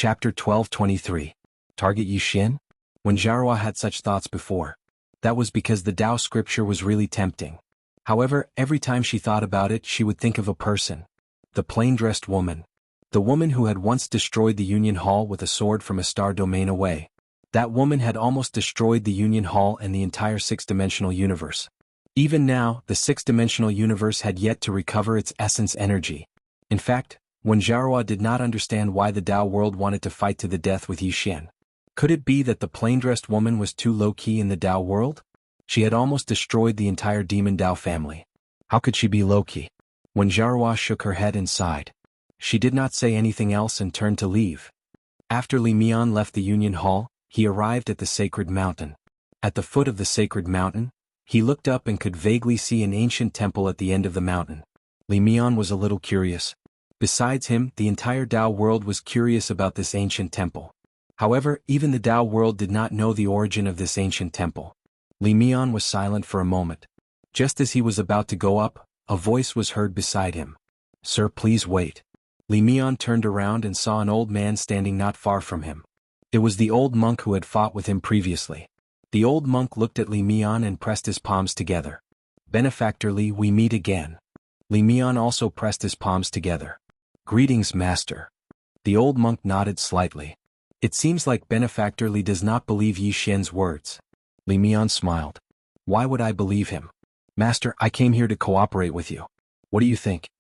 Chapter 12:23. Target Yixin? When Jiahua had such thoughts before, that was because the Tao scripture was really tempting. However, every time she thought about it, she would think of a person. The plain-dressed woman. The woman who had once destroyed the Union Hall with a sword from a star domain away. That woman had almost destroyed the Union Hall and the entire six-dimensional universe. Even now, the six-dimensional universe had yet to recover its essence energy. In fact, when Jiahua did not understand why the Tao world wanted to fight to the death with Yixin. Could it be that the plain-dressed woman was too low-key in the Tao world? She had almost destroyed the entire demon Tao family. How could she be low-key? When Jiahua shook her head and sighed, she did not say anything else and turned to leave. After Li Mian left the Union Hall, he arrived at the sacred mountain. At the foot of the sacred mountain, he looked up and could vaguely see an ancient temple at the end of the mountain. Li Mian was a little curious. Besides him, the entire Tao world was curious about this ancient temple. However, even the Tao world did not know the origin of this ancient temple. Li Mian was silent for a moment. Just as he was about to go up, a voice was heard beside him. "Sir, please wait." Li Mian turned around and saw an old man standing not far from him. It was the old monk who had fought with him previously. The old monk looked at Li Mian and pressed his palms together. "Benefactor Li, we meet again." Li Mian also pressed his palms together. "Greetings, master." The old monk nodded slightly. It seems like Benefactor Li does not believe Yixin's words. Li Mian smiled. "Why would I believe him? Master, I came here to cooperate with you. What do you think?"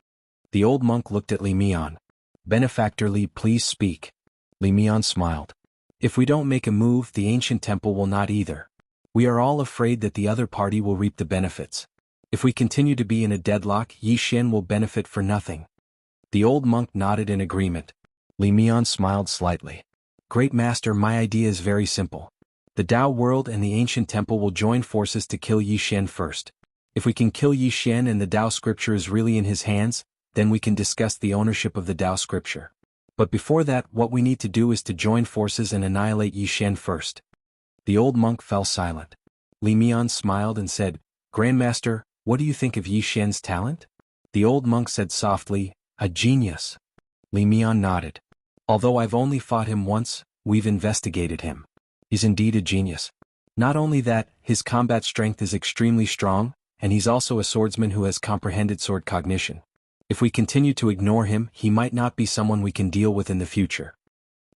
The old monk looked at Li Mian. "Benefactor Li, please speak." Li Mian smiled. "If we don't make a move, the ancient temple will not either. We are all afraid that the other party will reap the benefits. If we continue to be in a deadlock, Yixin will benefit for nothing." The old monk nodded in agreement. Li Mian smiled slightly. "Great master, my idea is very simple. The Tao world and the ancient temple will join forces to kill Yixin first. If we can kill Yixin and the Tao scripture is really in his hands, then we can discuss the ownership of the Tao scripture. But before that, what we need to do is to join forces and annihilate Yixin first." The old monk fell silent. Li Mian smiled and said, "Grandmaster, what do you think of Yixin's talent?" The old monk said softly, "A genius." Li Mian nodded. "Although I've only fought him once, we've investigated him. He's indeed a genius. Not only that, his combat strength is extremely strong, and he's also a swordsman who has comprehended sword cognition. If we continue to ignore him, he might not be someone we can deal with in the future."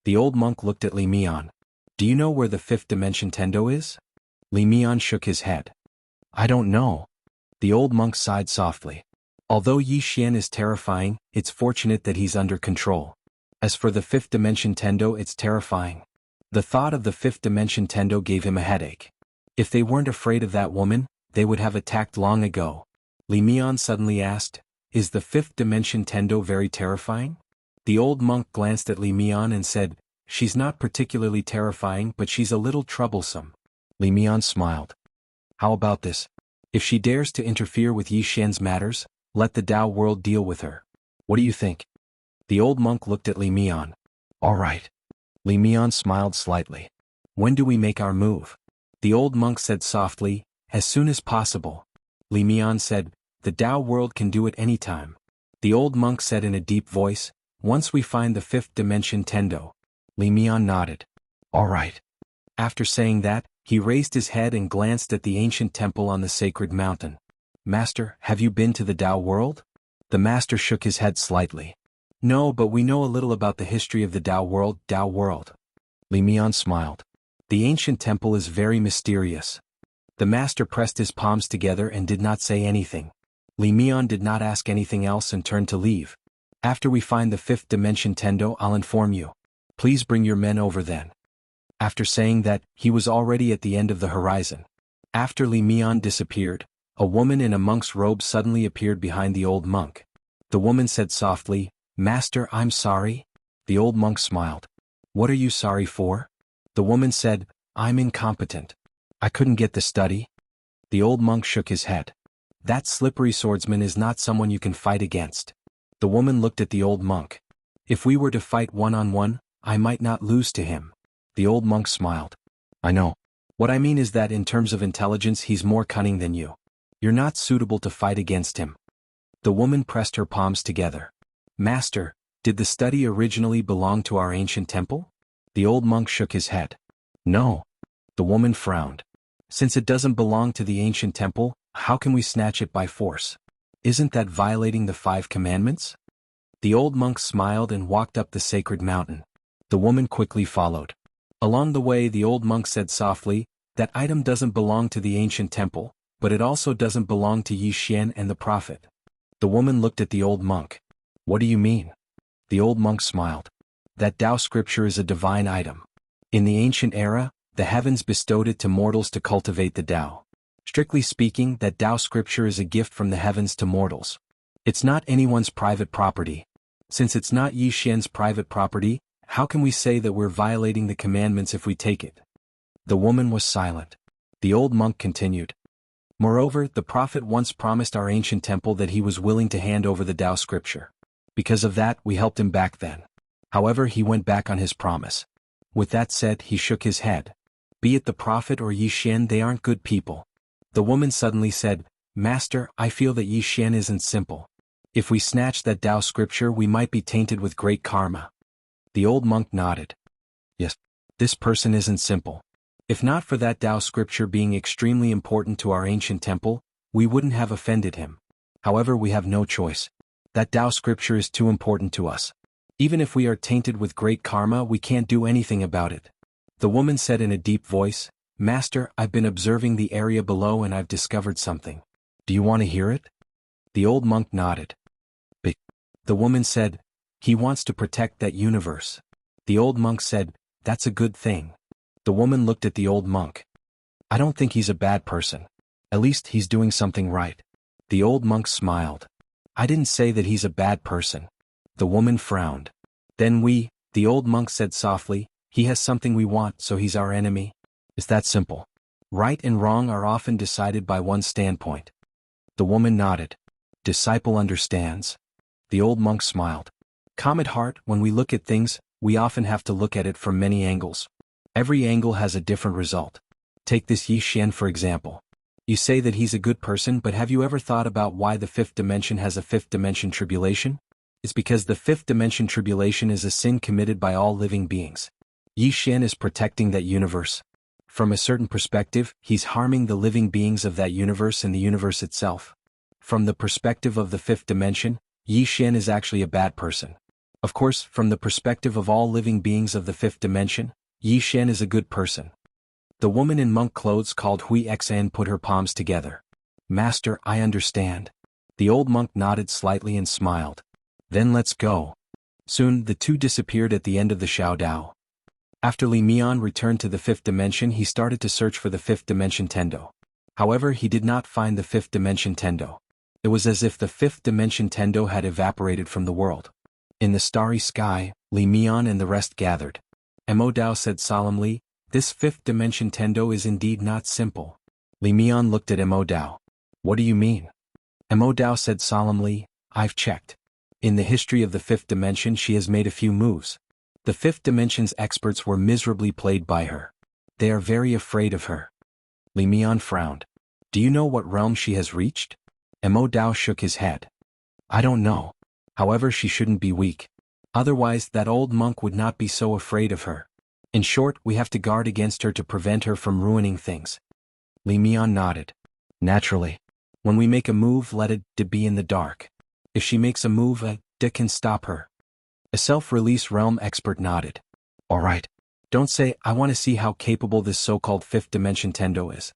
The old monk looked at Li Mian. "Do you know where the fifth dimension Tendo is?" Li Mian shook his head. "I don't know." The old monk sighed softly. "Although Yixin is terrifying, it's fortunate that he's under control. As for the fifth dimension Tendo, it's terrifying. The thought of the fifth dimension Tendo gave him a headache. If they weren't afraid of that woman, they would have attacked long ago." Li Mian suddenly asked, "Is the fifth dimension Tendo very terrifying?" The old monk glanced at Li Mian and said, "She's not particularly terrifying, but she's a little troublesome." Li Mian smiled. "How about this? If she dares to interfere with Yixin's matters, let the Tao world deal with her. What do you think?" The old monk looked at Li Mian. "All right." Li Mian smiled slightly. "When do we make our move?" The old monk said softly, "As soon as possible." Li Mian said, "The Tao world can do it any time." The old monk said in a deep voice, "Once we find the fifth dimension Tendo." Li Mian nodded. "All right." After saying that, he raised his head and glanced at the ancient temple on the sacred mountain. "Master, have you been to the Tao world?" The master shook his head slightly. "No, but we know a little about the history of the Tao world." "Tao world." Li Mian smiled. "The ancient temple is very mysterious." The master pressed his palms together and did not say anything. Li Mian did not ask anything else and turned to leave. "After we find the fifth dimension Tendo, I'll inform you. Please bring your men over then." After saying that, he was already at the end of the horizon. After Li Mian disappeared, a woman in a monk's robe suddenly appeared behind the old monk. The woman said softly, "Master, I'm sorry." The old monk smiled. "What are you sorry for?" The woman said, "I'm incompetent. I couldn't get the study." The old monk shook his head. "That slippery swordsman is not someone you can fight against." The woman looked at the old monk. "If we were to fight one-on-one, I might not lose to him." The old monk smiled. "I know. What I mean is that in terms of intelligence he's more cunning than you. You're not suitable to fight against him." The woman pressed her palms together. "Master, Did the study originally belong to our ancient temple? The old monk shook his head. No. The woman frowned. Since it doesn't belong to the ancient temple, how can we snatch it by force? Isn't that violating the 5 commandments? The old monk smiled and walked up the sacred mountain. The woman quickly followed. Along the way, the old monk said softly, "That item doesn't belong to the ancient temple, but it also doesn't belong to Yi Xian and the prophet." The woman looked at the old monk. "What do you mean?" The old monk smiled. "That Tao scripture is a divine item. In the ancient era, the heavens bestowed it to mortals to cultivate the Tao. Strictly speaking, that Tao scripture is a gift from the heavens to mortals. It's not anyone's private property. Since it's not Yi Xian's private property, how can we say that we're violating the commandments if we take it?" The woman was silent. The old monk continued. "Moreover, the prophet once promised our ancient temple that he was willing to hand over the Tao scripture. Because of that, we helped him back then. However, he went back on his promise. With that said, he shook his head. Be it the prophet or Yi Xian, they aren't good people." The woman suddenly said, "Master, I feel that Yi Xian isn't simple. If we snatch that Tao scripture, we might be tainted with great karma." The old monk nodded. "Yes, this person isn't simple. If not for that Tao scripture being extremely important to our ancient temple, we wouldn't have offended him. However, we have no choice. That Tao scripture is too important to us. Even if we are tainted with great karma, we can't do anything about it." The woman said in a deep voice, "Master, I've been observing the area below and I've discovered something. Do you want to hear it?" The old monk nodded. "But," the woman said, "he wants to protect that universe." The old monk said, "That's a good thing." The woman looked at the old monk. "I don't think he's a bad person. At least he's doing something right." The old monk smiled. "I didn't say that he's a bad person." The woman frowned. "Then the old monk said softly, "he has something we want, so he's our enemy. It's that simple. Right and wrong are often decided by one standpoint." The woman nodded. "Disciple understands." The old monk smiled. "Calm at heart, when we look at things, we often have to look at it from many angles. Every angle has a different result. Take this Yi Xian for example. You say that he's a good person, but have you ever thought about why the 5th dimension has a 5th dimension tribulation? It's because the 5th dimension tribulation is a sin committed by all living beings. Yi Xian is protecting that universe. From a certain perspective, he's harming the living beings of that universe and the universe itself. From the perspective of the 5th dimension, Yi Xian is actually a bad person. Of course, from the perspective of all living beings of the 5th dimension, Yi Xian is a good person." The woman in monk clothes called Hui Xan put her palms together. "Master, I understand." The old monk nodded slightly and smiled. "Then let's go." Soon, the two disappeared at the end of the Shao Dao. After Li Mian returned to the 5th dimension, he started to search for the 5th dimension Tendo. However, he did not find the 5th dimension Tendo. It was as if the 5th dimension Tendo had evaporated from the world. In the starry sky, Li Mian and the rest gathered. Mo Dao said solemnly, "This 5th dimension Tendo is indeed not simple." Li Mian looked at Mo Dao. "What do you mean?" Mo Dao said solemnly, "I've checked. In the history of the 5th dimension, she has made a few moves. The 5th dimension's experts were miserably played by her. They are very afraid of her." Li Mian frowned. "Do you know what realm she has reached?" Mo Dao shook his head. "I don't know. However, she shouldn't be weak. Otherwise, that old monk would not be so afraid of her. In short, we have to guard against her to prevent her from ruining things." Li Mian nodded. "Naturally. When we make a move, let it be in the dark. If she makes a move, can stop her." A self-release realm expert nodded. "All right. Don't say, I want to see how capable this so-called 5th dimension Tendo is."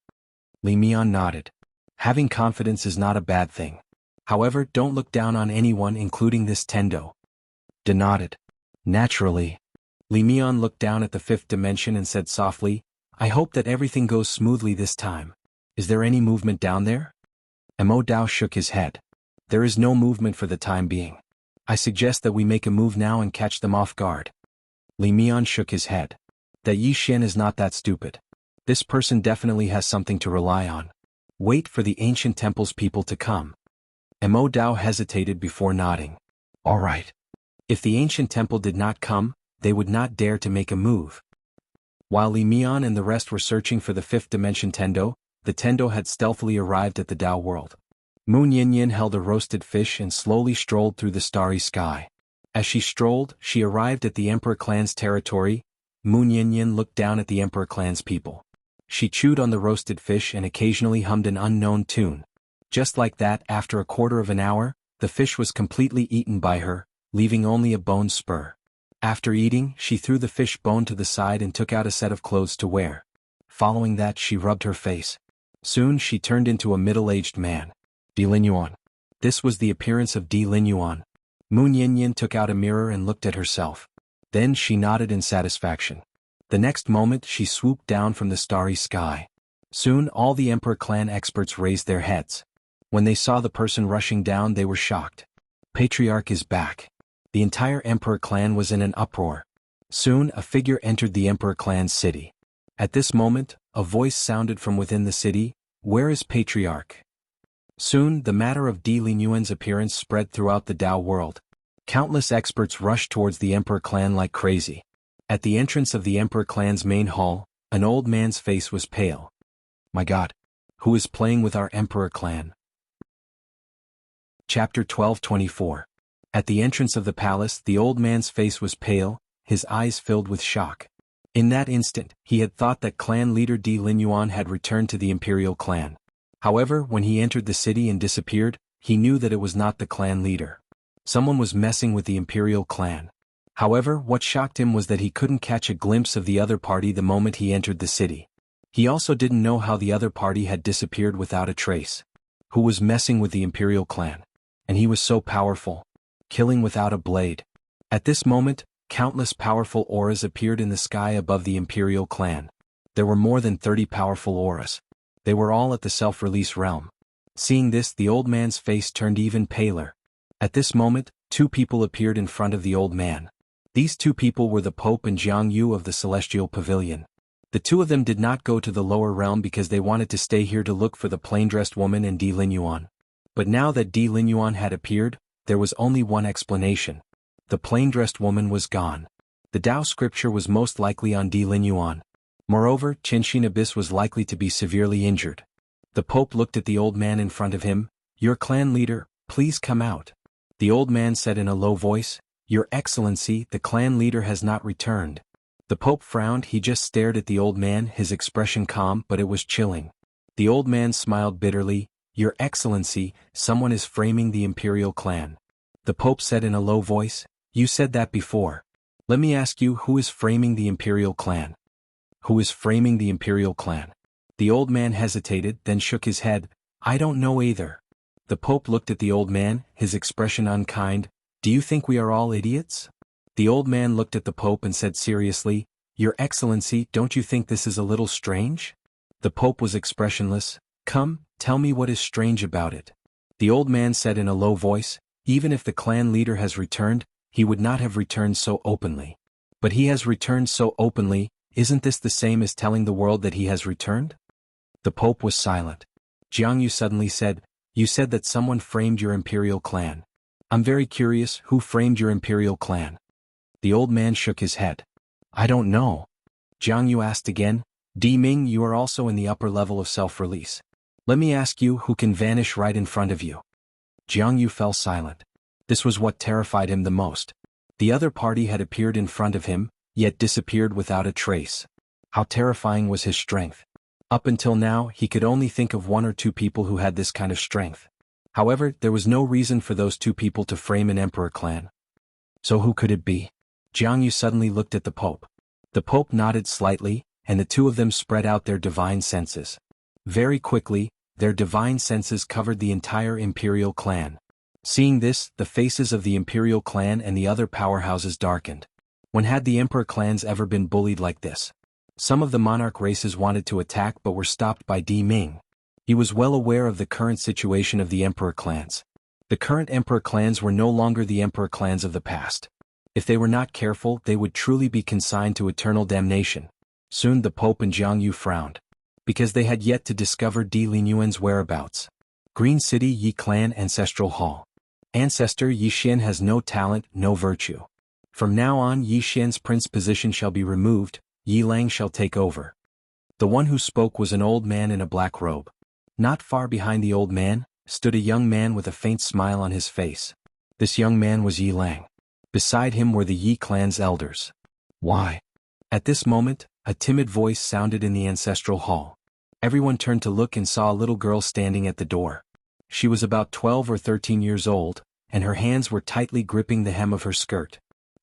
Li Mian nodded. "Having confidence is not a bad thing. However, don't look down on anyone, including this Tendo." De nodded. "Naturally." Li Mian looked down at the 5th dimension and said softly, "I hope that everything goes smoothly this time. Is there any movement down there?" Mo Dao shook his head. "There is no movement for the time being. I suggest that we make a move now and catch them off guard." Li Mian shook his head. "That Yi Xian is not that stupid. This person definitely has something to rely on. Wait for the ancient temple's people to come." Mo Dao hesitated before nodding. "All right." If the ancient temple did not come, they would not dare to make a move. While Li Mian and the rest were searching for the 5th dimension Tendo, the Tendo had stealthily arrived at the Tao world. Moon Yin Yin held a roasted fish and slowly strolled through the starry sky. As she strolled, she arrived at the Emperor clan's territory. Moon Yin looked down at the Emperor clan's people. She chewed on the roasted fish and occasionally hummed an unknown tune. Just like that, after a quarter of an hour, the fish was completely eaten by her, leaving only a bone spur. After eating, she threw the fish bone to the side and took out a set of clothes to wear. Following that, she rubbed her face. Soon she turned into a middle-aged man. Di Linyuan. This was the appearance of Di Linyuan. Moon Yin took out a mirror and looked at herself. Then she nodded in satisfaction. The next moment she swooped down from the starry sky. Soon all the Emperor clan experts raised their heads. When they saw the person rushing down, they were shocked. Patriarch is back. The entire Emperor clan was in an uproar. Soon a figure entered the Emperor clan's city. At this moment, a voice sounded from within the city, "Where is Patriarch?" Soon the matter of Di Linyuan's appearance spread throughout the Dao world. Countless experts rushed towards the Emperor clan like crazy. At the entrance of the Emperor clan's main hall, an old man's face was pale. My God! Who is playing with our Emperor clan? Chapter 12:24. At the entrance of the palace, the old man's face was pale, his eyes filled with shock. In that instant, he had thought that clan leader Di Linyuan had returned to the imperial clan. However, when he entered the city and disappeared, he knew that it was not the clan leader. Someone was messing with the imperial clan. However, what shocked him was that he couldn't catch a glimpse of the other party the moment he entered the city. He also didn't know how the other party had disappeared without a trace. Who was messing with the imperial clan? And he was so powerful. Killing without a blade. At this moment, countless powerful auras appeared in the sky above the imperial clan. There were more than 30 powerful auras. They were all at the self-release realm. Seeing this, the old man's face turned even paler. At this moment, two people appeared in front of the old man. These two people were the Pope and Jiang Yu of the Celestial Pavilion. The two of them did not go to the lower realm because they wanted to stay here to look for the plain-dressed woman and Di Linyuan. But now that Di Linyuan had appeared, there was only one explanation. The plain-dressed woman was gone. The Dao scripture was most likely on Di Linyuan. Moreover, Qinshin Abyss was likely to be severely injured. The Pope looked at the old man in front of him. Your clan leader, please come out. The old man said in a low voice, Your Excellency, the clan leader has not returned. The Pope frowned. He just stared at the old man, his expression calm, but it was chilling. The old man smiled bitterly. Your Excellency, someone is framing the imperial clan. The Pope said in a low voice, You said that before. Let me ask you, who is framing the imperial clan? Who is framing the imperial clan? The old man hesitated, then shook his head. I don't know either. The Pope looked at the old man, his expression unkind. Do you think we are all idiots? The old man looked at the Pope and said seriously, Your Excellency, don't you think this is a little strange? The Pope was expressionless. Come, tell me what is strange about it. The old man said in a low voice, Even if the clan leader has returned, he would not have returned so openly. But he has returned so openly. Isn't this the same as telling the world that he has returned? The Pope was silent. Jiang Yu suddenly said, You said that someone framed your imperial clan. I'm very curious, who framed your imperial clan? The old man shook his head. I don't know. Jiang Yu asked again, Di Ming, you are also in the upper level of self-release. Let me ask you, who can vanish right in front of you? Jiang Yu fell silent. This was what terrified him the most. The other party had appeared in front of him, yet disappeared without a trace. How terrifying was his strength. Up until now, he could only think of one or two people who had this kind of strength. However, there was no reason for those two people to frame an emperor clan. So who could it be? Jiang Yu suddenly looked at the Pope. The Pope nodded slightly, and the two of them spread out their divine senses. Very quickly, their divine senses covered the entire imperial clan. Seeing this, the faces of the imperial clan and the other powerhouses darkened. When had the emperor clans ever been bullied like this? Some of the monarch races wanted to attack but were stopped by Di Ming. He was well aware of the current situation of the emperor clans. The current emperor clans were no longer the emperor clans of the past. If they were not careful, they would truly be consigned to eternal damnation. Soon the Pope and Jiang Yu frowned. Because they had yet to discover Di Linyuan's whereabouts. Green City Yi Clan Ancestral Hall. Ancestor Yi Xian has no talent, no virtue. From now on Yi Xian's prince position shall be removed, Yi Lang shall take over. The one who spoke was an old man in a black robe. Not far behind the old man, stood a young man with a faint smile on his face. This young man was Yi Lang. Beside him were the Yi clan's elders. Why? At this moment, a timid voice sounded in the ancestral hall. Everyone turned to look and saw a little girl standing at the door. She was about 12 or 13 years old, and her hands were tightly gripping the hem of her skirt.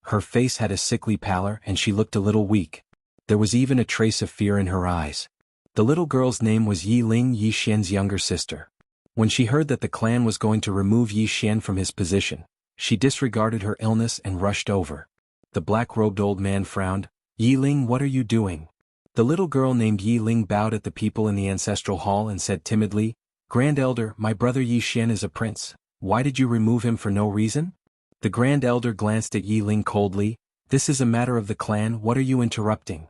Her face had a sickly pallor and she looked a little weak. There was even a trace of fear in her eyes. The little girl's name was Yi Ling, Yi Xian's younger sister. When she heard that the clan was going to remove Yi Xian from his position, she disregarded her illness and rushed over. The black-robed old man frowned. Yi Ling, what are you doing? The little girl named Yi Ling bowed at the people in the ancestral hall and said timidly, Grand Elder, my brother Yi Xian is a prince. Why did you remove him for no reason? The Grand Elder glanced at Yi Ling coldly. This is a matter of the clan, what are you interrupting?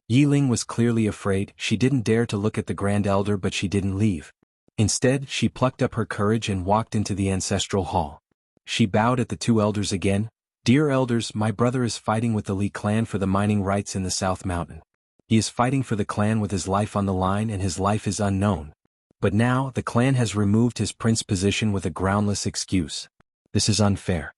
Yi Ling was clearly afraid. She didn't dare to look at the Grand Elder, but she didn't leave. Instead, she plucked up her courage and walked into the ancestral hall. She bowed at the two elders again. Dear elders, my brother is fighting with the Li clan for the mining rights in the South Mountain. He is fighting for the clan with his life on the line, and his life is unknown. But now, the clan has removed his prince position with a groundless excuse. This is unfair.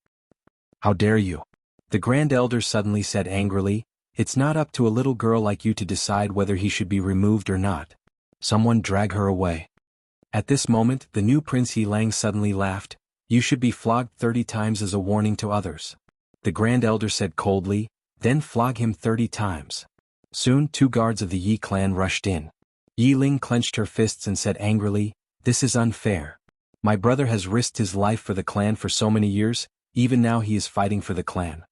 How dare you? The Grand Elder suddenly said angrily, It's not up to a little girl like you to decide whether he should be removed or not. Someone drag her away. At this moment, the new Prince Yi Lang suddenly laughed. You should be flogged 30 times as a warning to others. The Grand Elder said coldly, Then flog him 30 times. Soon 2 guards of the Yi clan rushed in. Yi Ling clenched her fists and said angrily, This is unfair. My brother has risked his life for the clan for so many years, even now he is fighting for the clan.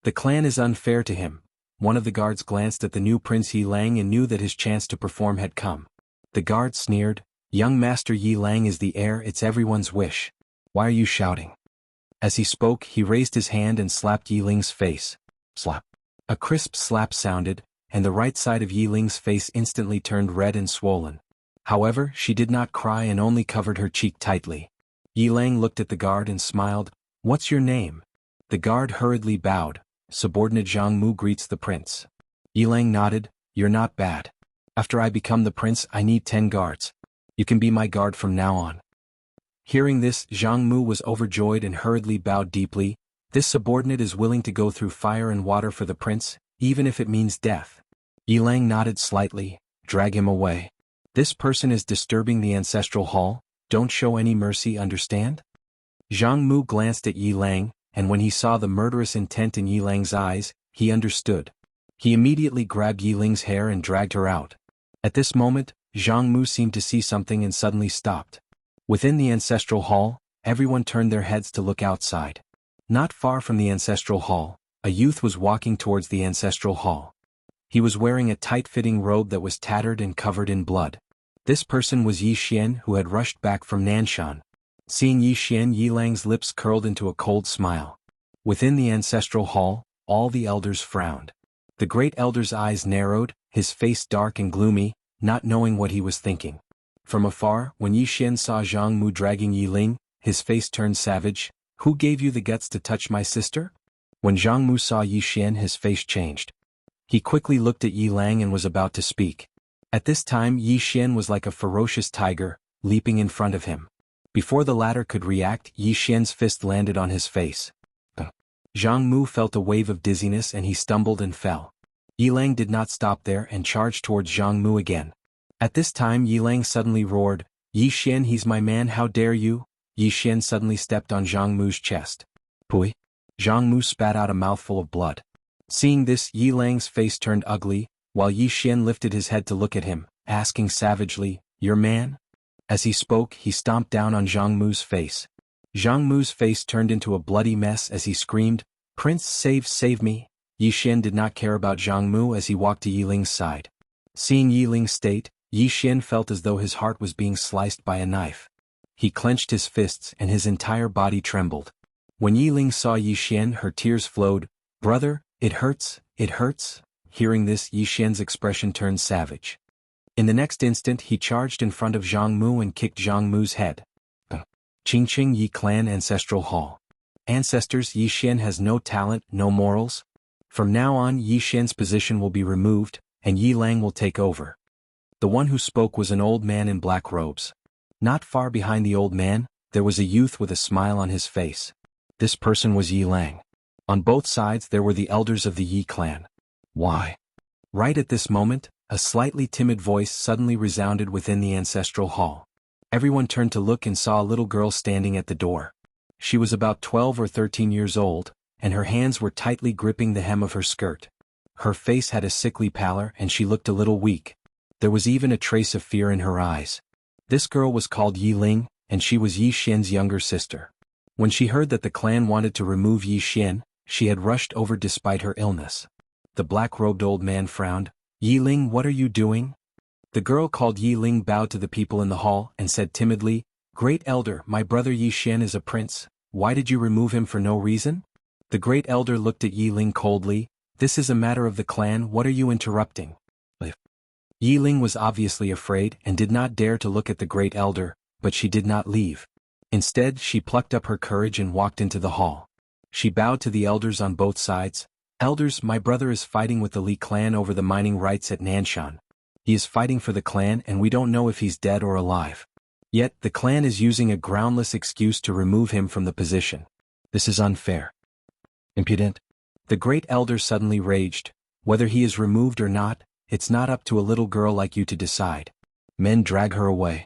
The clan is unfair to him. One of the guards glanced at the new Prince Yi Lang and knew that his chance to perform had come. The guard sneered, Young Master Yi Lang is the heir, it's everyone's wish. Why are you shouting? As he spoke, he raised his hand and slapped Yi Ling's face. Slap. A crisp slap sounded, and the right side of Yi Ling's face instantly turned red and swollen. However, she did not cry and only covered her cheek tightly. Yi Lang looked at the guard and smiled, What's your name? The guard hurriedly bowed. Subordinate Zhang Mu greets the prince. Yi Lang nodded, You're not bad. After I become the prince, I need 10 guards. You can be my guard from now on. Hearing this, Zhang Mu was overjoyed and hurriedly bowed deeply. This subordinate is willing to go through fire and water for the prince, even if it means death. Yi Lang nodded slightly. Drag him away. This person is disturbing the ancestral hall. Don't show any mercy, understand? Zhang Mu glanced at Yi Lang, and when he saw the murderous intent in Yi Lang's eyes, he understood. He immediately grabbed Yi Ling's hair and dragged her out. At this moment, Zhang Mu seemed to see something and suddenly stopped. Within the ancestral hall, everyone turned their heads to look outside. Not far from the ancestral hall, a youth was walking towards the ancestral hall. He was wearing a tight-fitting robe that was tattered and covered in blood. This person was Yi Xian, who had rushed back from Nanshan. Seeing Yi Xian, Yi Lang's lips curled into a cold smile. Within the ancestral hall, all the elders frowned. The great elder's eyes narrowed, his face dark and gloomy, not knowing what he was thinking. From afar, when Yi Xian saw Zhang Mu dragging Yi Ling, his face turned savage. Who gave you the guts to touch my sister? When Zhang Mu saw Yi Xian, his face changed. He quickly looked at Yi Lang and was about to speak. At this time, Yi Xian was like a ferocious tiger, leaping in front of him. Before the latter could react, Yi Xian's fist landed on his face. Zhang Mu felt a wave of dizziness and he stumbled and fell. Yi Lang did not stop there and charged towards Zhang Mu again. At this time, Yi Lang suddenly roared, Yi Xian, he's my man, how dare you? Yi Xian suddenly stepped on Zhang Mu's chest. Pui! Zhang Mu spat out a mouthful of blood. Seeing this, Yi Lang's face turned ugly, while Yi Xian lifted his head to look at him, asking savagely, Your man? As he spoke, he stomped down on Zhang Mu's face. Zhang Mu's face turned into a bloody mess as he screamed, Prince, save me. Yi Xian did not care about Zhang Mu as he walked to Yi Ling's side. Seeing Yi Ling's state, Yi Xian felt as though his heart was being sliced by a knife. He clenched his fists and his entire body trembled. When Yi Ling saw Yi Xian, her tears flowed. Brother, it hurts, it hurts. Hearing this, Yi Xian's expression turned savage. In the next instant, he charged in front of Zhang Mu and kicked Zhang Mu's head. Qingqing Yi Clan Ancestral Hall. Ancestors, Yi Xian has no talent, no morals. From now on, Yi Xian's position will be removed, and Yi Lang will take over. The one who spoke was an old man in black robes. Not far behind the old man, there was a youth with a smile on his face. This person was Yi Lang. On both sides there were the elders of the Yi clan. Why? Right at this moment, a slightly timid voice suddenly resounded within the ancestral hall. Everyone turned to look and saw a little girl standing at the door. She was about 12 or 13 years old, and her hands were tightly gripping the hem of her skirt. Her face had a sickly pallor and she looked a little weak. There was even a trace of fear in her eyes. This girl was called Yi Ling, and she was Yi Xian's younger sister. When she heard that the clan wanted to remove Yi Xian, she had rushed over despite her illness. The black-robed old man frowned. "Yi Ling, what are you doing?" The girl called Yi Ling bowed to the people in the hall and said timidly, "Great elder, my brother Yi Xian is a prince. Why did you remove him for no reason?" The great elder looked at Yi Ling coldly. "This is a matter of the clan, what are you interrupting?" Yi Ling was obviously afraid and did not dare to look at the great elder, but she did not leave. Instead, she plucked up her courage and walked into the hall. She bowed to the elders on both sides. "Elders, my brother is fighting with the Li clan over the mining rights at Nanshan. He is fighting for the clan and we don't know if he's dead or alive. Yet, the clan is using a groundless excuse to remove him from the position. This is unfair. Impudent." The great elder suddenly raged. "Whether he is removed or not, it's not up to a little girl like you to decide. Men, drag her away."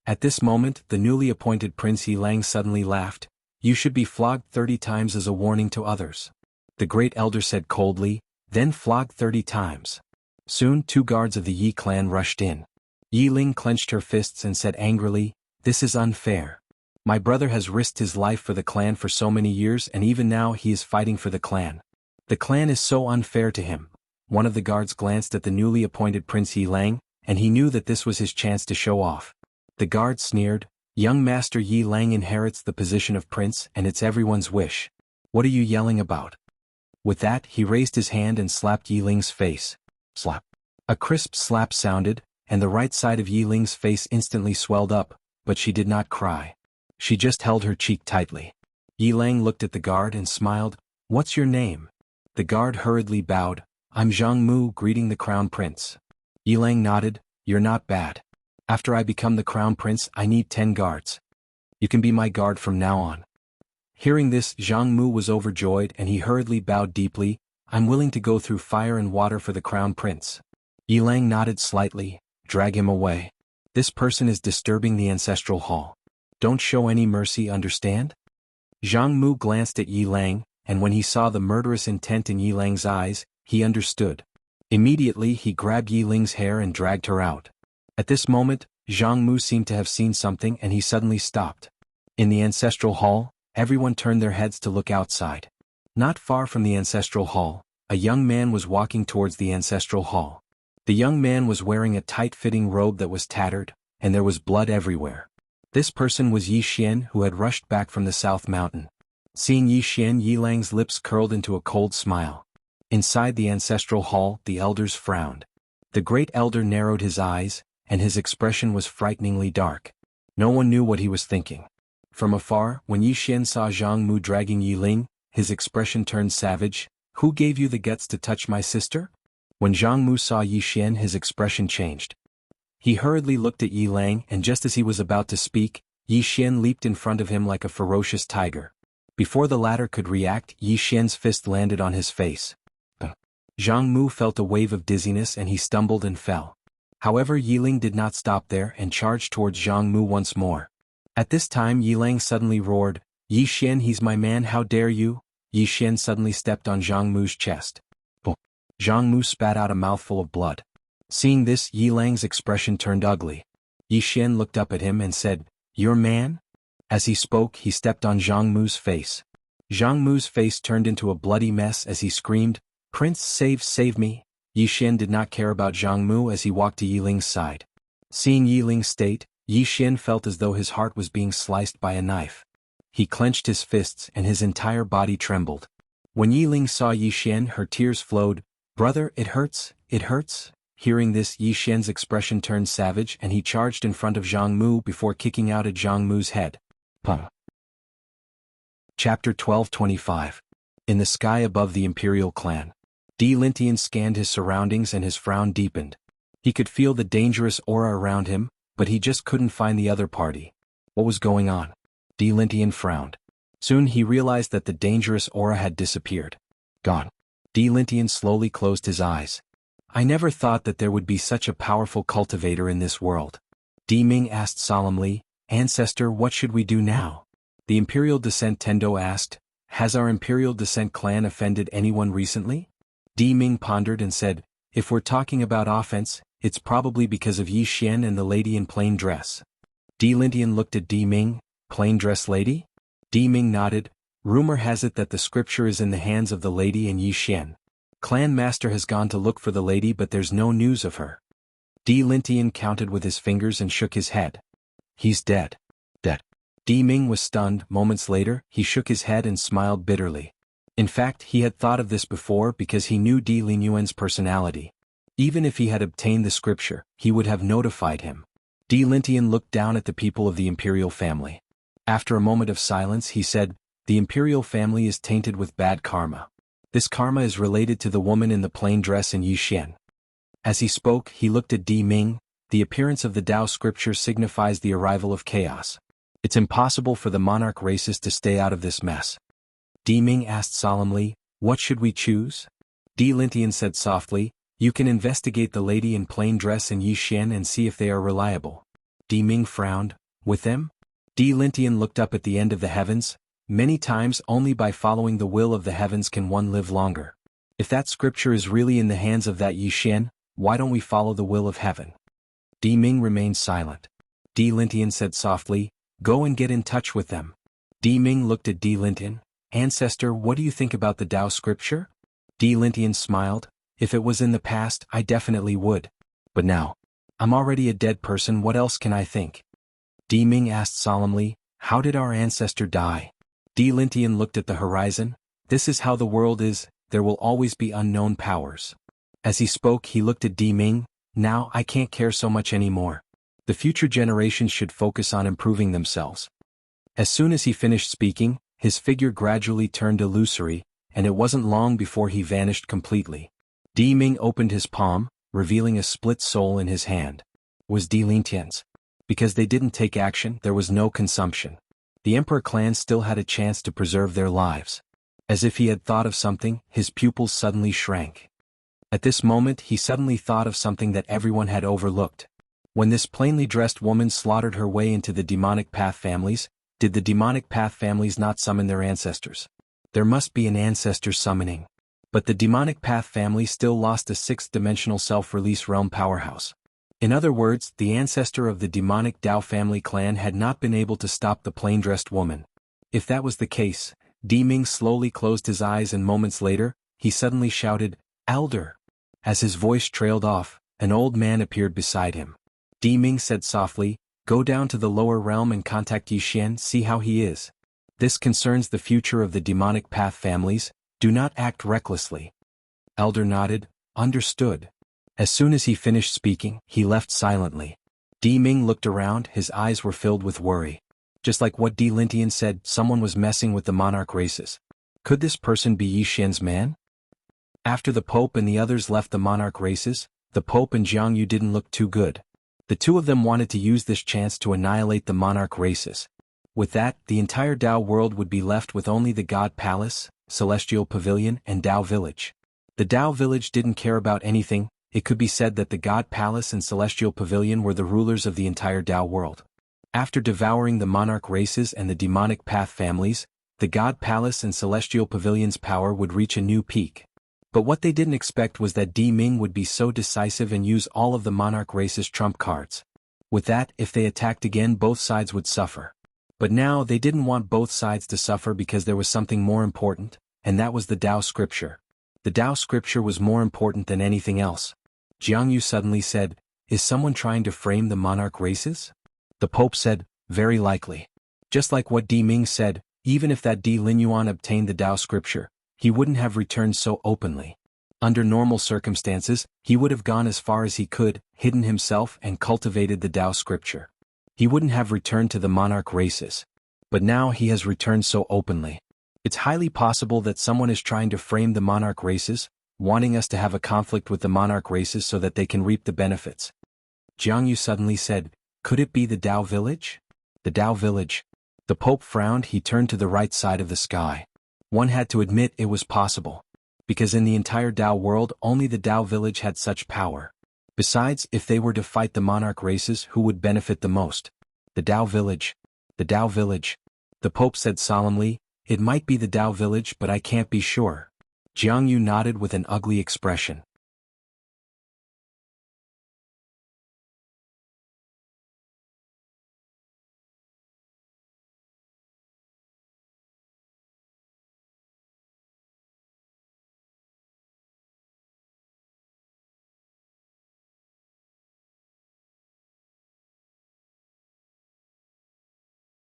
At this moment, the newly appointed Prince Yi Lang suddenly laughed. "You should be flogged 30 times as a warning to others." The great elder said coldly, "Then flogged 30 times. Soon 2 guards of the Yi clan rushed in. Yi Ling clenched her fists and said angrily, "This is unfair. My brother has risked his life for the clan for so many years and even now he is fighting for the clan. The clan is so unfair to him." One of the guards glanced at the newly appointed Prince Yi Lang, and he knew that this was his chance to show off. The guard sneered, "Young Master Yi Lang inherits the position of prince and it's everyone's wish. What are you yelling about?" With that, he raised his hand and slapped Yi Ling's face. Slap. A crisp slap sounded, and the right side of Yi Ling's face instantly swelled up, but she did not cry. She just held her cheek tightly. Yi Lang looked at the guard and smiled. "What's your name?" The guard hurriedly bowed. "I'm Zhang Mu, greeting the crown prince." Yi Lang nodded. "You're not bad. After I become the crown prince, I need 10 guards. You can be my guard from now on." Hearing this, Zhang Mu was overjoyed and he hurriedly bowed deeply. "I'm willing to go through fire and water for the crown prince." Yi Lang nodded slightly. "Drag him away. This person is disturbing the ancestral hall. Don't show any mercy, understand?" Zhang Mu glanced at Yi Lang, and when he saw the murderous intent in Yi Lang's eyes, he understood. Immediately he grabbed Yi Ling's hair and dragged her out. At this moment, Zhang Mu seemed to have seen something and he suddenly stopped. In the ancestral hall, everyone turned their heads to look outside. Not far from the ancestral hall, a young man was walking towards the ancestral hall. The young man was wearing a tight-fitting robe that was tattered, and there was blood everywhere. This person was Yi Xian, who had rushed back from the South Mountain. Seeing Yi Xian, Yi Lang's lips curled into a cold smile. Inside the ancestral hall, the elders frowned. The great elder narrowed his eyes, and his expression was frighteningly dark. No one knew what he was thinking. From afar, when Yi Xian saw Zhang Mu dragging Yi Ling, his expression turned savage. "Who gave you the guts to touch my sister?" When Zhang Mu saw Yi Xian, his expression changed. He hurriedly looked at Yi Lang, and just as he was about to speak, Yi Xian leaped in front of him like a ferocious tiger. Before the latter could react, Yi Xian's fist landed on his face. Zhang Mu felt a wave of dizziness and he stumbled and fell. However, Yi Ling did not stop there and charged towards Zhang Mu once more. At this time, Yi Lang suddenly roared, "Yi Xian, he's my man, how dare you?" Yi Xian suddenly stepped on Zhang Mu's chest. Boom. Zhang Mu spat out a mouthful of blood. Seeing this, Yi Lang's expression turned ugly. Yi Xian looked up at him and said, "Your man?" As he spoke, he stepped on Zhang Mu's face. Zhang Mu's face turned into a bloody mess as he screamed, "Prince, save me." Yi Xian did not care about Zhang Mu as he walked to Yi Ling's side. Seeing Yi Ling's state, Yi Xian felt as though his heart was being sliced by a knife. He clenched his fists and his entire body trembled. When Yi Ling saw Yi Xian, her tears flowed. "Brother, it hurts, it hurts." Hearing this, Yi Xian's expression turned savage and he charged in front of Zhang Mu before kicking out at Zhang Mu's head. Chapter 1225. In the sky above the Imperial clan. Di Lintian scanned his surroundings and his frown deepened. He could feel the dangerous aura around him, but he just couldn't find the other party. What was going on? Di Lintian frowned. Soon he realized that the dangerous aura had disappeared. Gone. Di Lintian slowly closed his eyes. I never thought that there would be such a powerful cultivator in this world. Di Ming asked solemnly, Ancestor, what should we do now? The Imperial Descent Tendo asked, Has our Imperial Descent clan offended anyone recently? Di Ming pondered and said, If we're talking about offense, it's probably because of Yi Xian and the lady in plain dress. Di Lintian looked at Di Ming, Plain dress lady? Di Ming nodded. Rumor has it that the scripture is in the hands of the lady and Yi Xian. Clan master has gone to look for the lady but there's no news of her. Di Lintian counted with his fingers and shook his head. He's dead. Dead. Di Ming was stunned. Moments later, he shook his head and smiled bitterly. In fact, he had thought of this before because he knew Di Linyuan's personality. Even if he had obtained the scripture, he would have notified him. Di Lintian looked down at the people of the imperial family. After a moment of silence he said, The imperial family is tainted with bad karma. This karma is related to the woman in the plain dress in Yi Xian. As he spoke, he looked at Di Ming. The appearance of the Tao scripture signifies the arrival of chaos. It's impossible for the monarch races to stay out of this mess. Di Ming asked solemnly, What should we choose? Di Lintian said softly, You can investigate the lady in plain dress in Yi Xian and see if they are reliable. Di Ming frowned. With them? Di Lintian looked up at the end of the heavens. Many times only by following the will of the heavens can one live longer. If that scripture is really in the hands of that Yi Xian, why don't we follow the will of heaven? Di Ming remained silent. Di Lintian said softly, Go and get in touch with them. Di Ming looked at Di Lintian. Ancestor, what do you think about the Tao scripture? Di Lintian smiled. If it was in the past, I definitely would. But now, I'm already a dead person, what else can I think? Di Ming asked solemnly, How did our ancestor die? Di Lintian looked at the horizon. This is how the world is, there will always be unknown powers. As he spoke he looked at Di Ming. Now I can't care so much anymore. The future generations should focus on improving themselves. As soon as he finished speaking, his figure gradually turned illusory, and it wasn't long before he vanished completely. Di Ming opened his palm, revealing a split soul in his hand. Was Di Lintian's. Because they didn't take action, there was no consumption. The Emperor clan still had a chance to preserve their lives. As if he had thought of something, his pupils suddenly shrank. At this moment he suddenly thought of something that everyone had overlooked. When this plainly dressed woman slaughtered her way into the demonic path families, did the demonic path families not summon their ancestors? There must be an ancestor summoning. But the demonic path family still lost a sixth-dimensional self-release realm powerhouse. In other words, the ancestor of the demonic Tao family clan had not been able to stop the plain-dressed woman. If that was the case, Di Ming slowly closed his eyes and moments later, he suddenly shouted, Elder! As his voice trailed off, an old man appeared beside him. Di Ming said softly, Go down to the lower realm and contact Yi Xian, see how he is. This concerns the future of the demonic path families, do not act recklessly. Elder nodded, Understood. As soon as he finished speaking, he left silently. Di Ming looked around, his eyes were filled with worry. Just like what Di Lintian said, someone was messing with the monarch races. Could this person be Yi Xian's man? After the Pope and the others left the monarch races, the Pope and Jiang Yu didn't look too good. The two of them wanted to use this chance to annihilate the monarch races. With that, the entire Tao world would be left with only the God Palace, Celestial Pavilion, and Tao Village. The Tao Village didn't care about anything. It could be said that the God Palace and Celestial Pavilion were the rulers of the entire Tao world. After devouring the monarch races and the demonic path families, the God Palace and Celestial Pavilion's power would reach a new peak. But what they didn't expect was that Di Ming would be so decisive and use all of the monarch race's trump cards. With that, if they attacked again, both sides would suffer. But now they didn't want both sides to suffer because there was something more important, and that was the Tao scripture. The Tao scripture was more important than anything else. Jiang Yu suddenly said, Is someone trying to frame the monarch races? The Pope said, Very likely. Just like what Di Ming said, even if that Di Linyuan obtained the Tao scripture, he wouldn't have returned so openly. Under normal circumstances, he would have gone as far as he could, hidden himself and cultivated the Tao scripture. He wouldn't have returned to the monarch races. But now he has returned so openly. It's highly possible that someone is trying to frame the monarch races, wanting us to have a conflict with the monarch races so that they can reap the benefits. Jiang Yu suddenly said, Could it be the Tao village? The Tao village. The Pope frowned. He turned to the right side of the sky. One had to admit it was possible. Because in the entire Dao world only the Dao village had such power. Besides, if they were to fight the Monarch races, who would benefit the most? The Dao village. The Dao village. The Pope said solemnly, "It might be the Dao village, but I can't be sure." Jiang Yu nodded with an ugly expression.